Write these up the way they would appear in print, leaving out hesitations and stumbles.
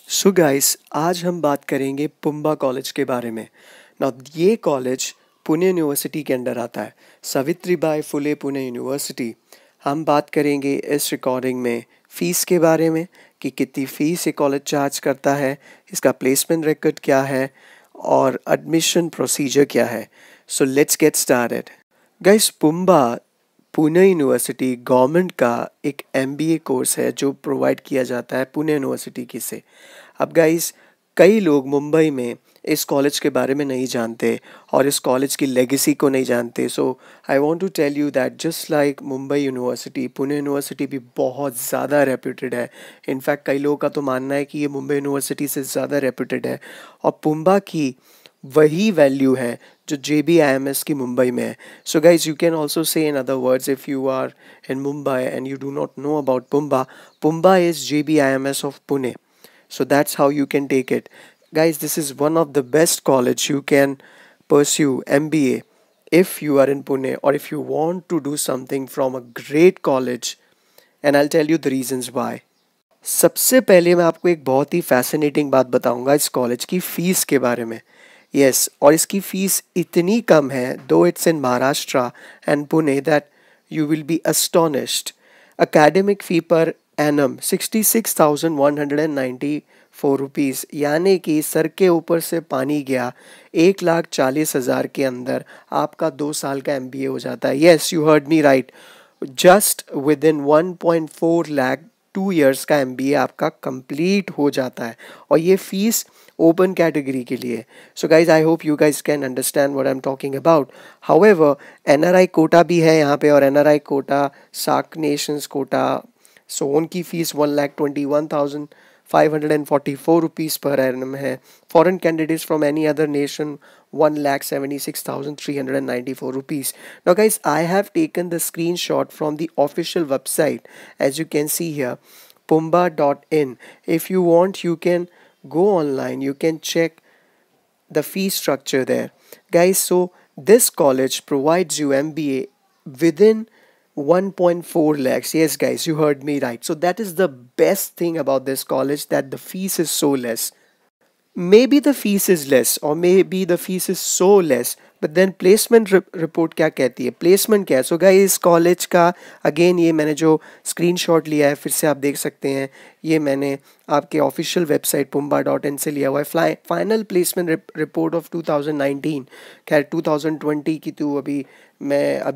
So guys, आज हम बात करेंगे पुंबा कॉलेज के बारे में। ना ये कॉलेज पुणे यूनिवर्सिटी के अंडर आता है, सावित्रीबाई फुले पुणे यूनिवर्सिटी। हम बात करेंगे इस रिकॉर्डिंग में फ़ीस के बारे में कि कितनी फ़ीस ये कॉलेज चार्ज करता है, इसका प्लेसमेंट रिकॉर्ड क्या है और एडमिशन प्रोसीजर क्या है। So let's get started. Guys, पुंबा Pune university government का एक एमबीए कोर्स है जो प्रोवाइड किया जाता है पुणे यूनिवर्सिटी की से। अब गाइस, कई लोग मुंबई में इस कॉलेज के बारे में नहीं जानते और इस कॉलेज की लेगेसी को नहीं जानते। So I want to tell you that just like Mumbai university, Pune university भी बहुत ज़्यादा रेप्यूटेड है। इनफैक्ट कई लोगों का तो मानना है कि ये मुंबई यूनिवर्सिटी से ज़्यादा रेप्यूटेड है और पुंबा की वही वैल्यू है जो JBIMS की मुंबई में है। So guys, you can also say in other words, if you are in Mumbai and you do not know about PUMBA, PUMBA is JBIMS of Pune. So that's how you can take it. Guys, this is one of the best college you can pursue MBA if you are in Pune or if you want to do something from a great college, and I'll tell you the reasons why. सबसे पहले मैं आपको एक बहुत ही fascinating बात बताऊंगा इस college की फ़ीस के बारे में। यस, और इसकी फ़ीस इतनी कम है, though it's in Maharashtra and Pune, that you will be astonished. Academic fee per annum 66,194 rupees, यानी कि सर के ऊपर से पानी गया। 1,40,000 के अंदर आपका 2 साल का MBA हो जाता है। Yes, you heard me right, just with in 1.4 lakh 2 years का MBA आपका कंप्लीट हो जाता है, और ये फीस ओपन कैटेगरी के लिए। So guys, I hope you guys can understand what I am talking about. However, NRI quota भी है यहाँ पे, और NRI quota, SAARC nations quota, so उनकी फीस 1,21,544 रुपीज़ पर एनम है। Foreign candidates from any other nation 1,76,394 rupees. Now guys, I have taken the screenshot from the official website, as you can see here, pumba.in. If you want, you can go online, you can check the fee structure there. Guys, so this college provides you MBA within 1.4 lakhs. Yes guys, you heard me right. So that is the best thing about this college, that the fees is so less. Maybe the fees is less or maybe the fees is so less, but then placement report क्या कहती है, placement क्या है। So guys, इस college का again ये मैंने जो स्क्रीनशॉट लिया है, फिर से आप देख सकते हैं, ये मैंने आपके ऑफिशियल वेबसाइट pumba.in से लिया हुआ है। Final placement report of 2019। खैर 2020 की तो अभी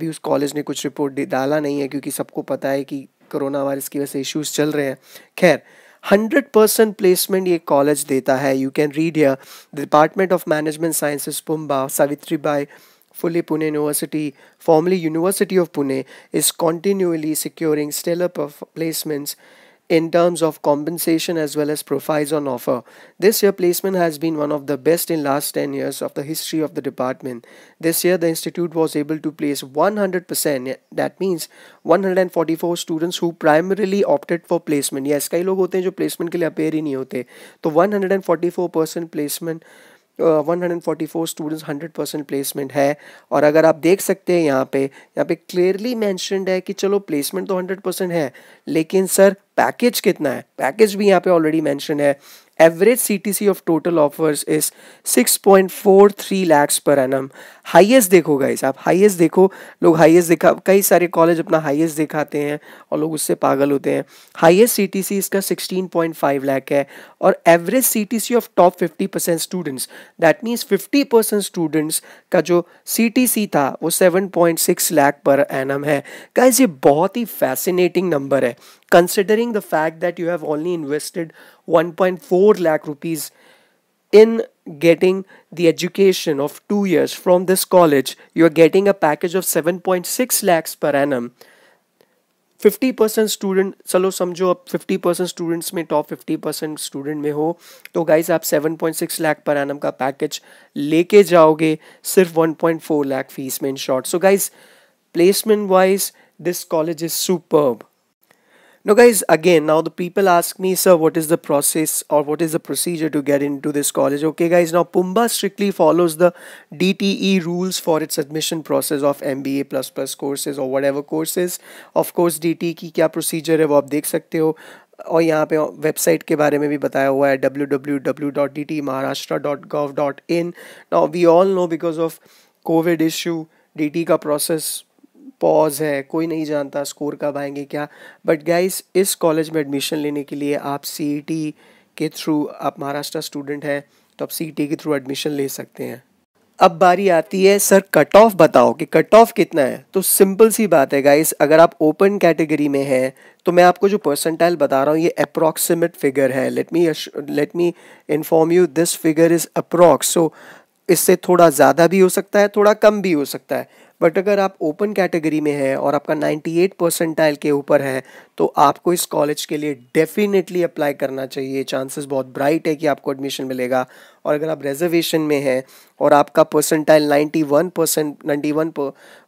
उस कॉलेज ने कुछ रिपोर्ट डाला नहीं है, क्योंकि सबको पता है कि कोरोना वायरस की वजह से इश्यूज चल रहे हैं। खैर, 100% प्लेसमेंट ये कॉलेज देता है। You can read here, the department of management sciences पुंबा Savitribai Fully Pune University, formerly University of Pune, is continually securing stellar placements in terms of compensation as well as profiles on offer. This year placement has been one of the best in last 10 years of the history of the department. This year the institute was able to place 100%, that means 144 students who primarily opted for placement. Yes, कई लोग होते हैं जो placement के लिए appear ही नहीं होते, तो 144% placement, 144 स्टूडेंट्स 100% प्लेसमेंट है। और अगर आप देख सकते हैं यहाँ पे क्लियरली मैंशनड है कि चलो प्लेसमेंट तो 100% है, लेकिन सर पैकेज कितना है, पैकेज भी यहाँ पे ऑलरेडी मैंशन है। Average CTC of total offers is 6.43 lakhs per annum. Highest देखो गाइस, आप हाईएस्ट देखो, लोग हाईएस्ट दिखा, कई सारे कॉलेज अपना हाईएस्ट दिखाते हैं और लोग उससे पागल होते हैं। हाईएस्ट CTC इसका 16.5 लाख है, और average CTC of top 50% students, that means 50% students का जो CTC था वो 7.6 लाख पर एनम है। गाइस, ये बहुत ही फैसिनेटिंग नंबर है, considering the fact that you have only invested 1.4 lakh rupees in getting the education of 2 years from this college. You are getting a package of 7.6 lakhs per annum. 50% student, चलो समझो अब 50% students में, top 50% student में हो, तो guys आप 7.6 lakh per annum का package लेके जाओगे सिर्फ 1.4 लाख फीस में, in short. So guys, placement wise this college is superb. Now guys, again, now the people ask me, sir, what is the process or what is the procedure to get into this college? Okay guys, now Pumba strictly follows the DTE rules for its admission process of MBA plus courses or whatever courses. Of course DTE की क्या procedure है वो आप देख सकते हो। और यहाँ पे वेबसाइट के बारे में भी बताया हुआ है www.dtmaharashtra.gov.in। Now we all know because of covid issue DT का प्रोसेस पॉज है, कोई नहीं जानता स्कोर कब आएंगे क्या। बट गाइस इस कॉलेज में एडमिशन लेने के लिए आप सीईटी के थ्रू, आप महाराष्ट्र स्टूडेंट हैं तो आप सीईटी के थ्रू एडमिशन ले सकते हैं। अब बारी आती है सर कट ऑफ बताओ कि कट ऑफ कितना है। तो सिंपल सी बात है गाइस, अगर आप ओपन कैटेगरी में हैं तो मैं आपको जो परसेंटाइल बता रहा हूँ ये अप्रॉक्सीमेट फिगर है। Let me inform you this figure is approx. So इससे थोड़ा ज़्यादा भी हो सकता है, थोड़ा कम भी हो सकता है। बट अगर आप ओपन कैटेगरी में हैं और आपका 98 परसेंटाइल के ऊपर है तो आपको इस कॉलेज के लिए डेफिनेटली अप्लाई करना चाहिए। चांसेस बहुत ब्राइट है कि आपको एडमिशन मिलेगा। और अगर आप रिजर्वेशन में हैं और आपका परसेंटाइल 91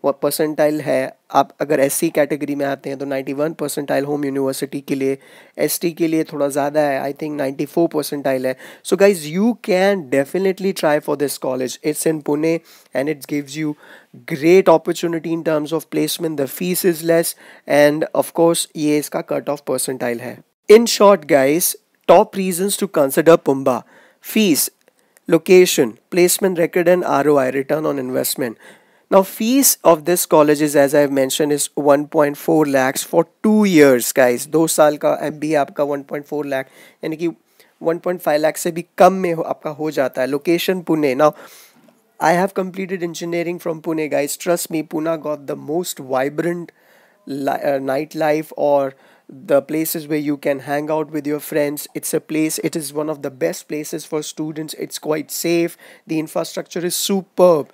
परसेंटाइल है, आप अगर एससी कैटेगरी में आते हैं तो 91 परसेंटाइल होम यूनिवर्सिटी के लिए, एसटी के लिए थोड़ा ज़्यादा है, आई थिंक 94 परसेंटाइल है। So guys you can definitely try for this college. It's in Pune and it gives you great opportunity in terms of placement. The fees is less and of course ये इसका cut off percentile है। In short guys, top reasons to consider Pumba: fees, location, placement record and ROI, return on investment. Now fees of this college is, as I've mentioned, is 1.4 lakhs for 2 years guys। 2 साल का MBA आपका 1.4 लाख यानी कि 1.5 लाख से भी कम में आपका हो जाता है। Location Pune. Now I have completed engineering from Pune, guys. Trust me, Pune got the most vibrant nightlife, or the places where you can hang out with your friends. It's a place, it is one of the best places for students. It's quite safe. The infrastructure is superb.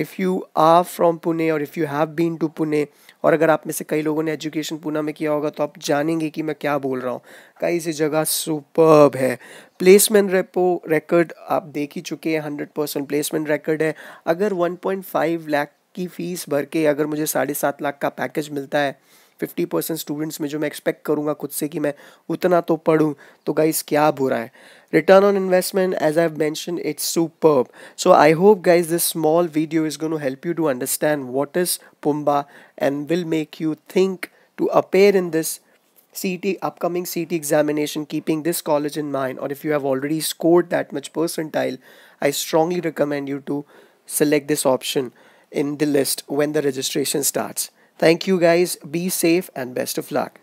If you are from Pune or if you have been to Pune, और अगर आप में से कई लोगों ने education Poona में किया होगा तो आप जानेंगे कि मैं क्या बोल रहा हूँ। गाइस ये जगह सुपर्ब है। प्लेसमेंट रेपो रिकॉर्ड आप देख ही चुके हैं, 100% प्लेसमेंट रिकॉर्ड है। अगर 1.5 लाख की फ़ीस भर के अगर मुझे 7.5 लाख का पैकेज मिलता है 50% स्टूडेंट्स में, जो मैं एक्सपेक्ट करूँगा खुद से कि मैं उतना तो पढ़ूँ, तो गाइस क्या बुरा है। Return on investment, as I've mentioned, it's superb. So I hope guys this small video is going to help you to understand what is Pumba and will make you think to appear in this CT upcoming CT examination, keeping this college in mind. Or if you have already scored that much percentile, I strongly recommend you to select this option in the list when the registration starts. Thank you guys, be safe and best of luck.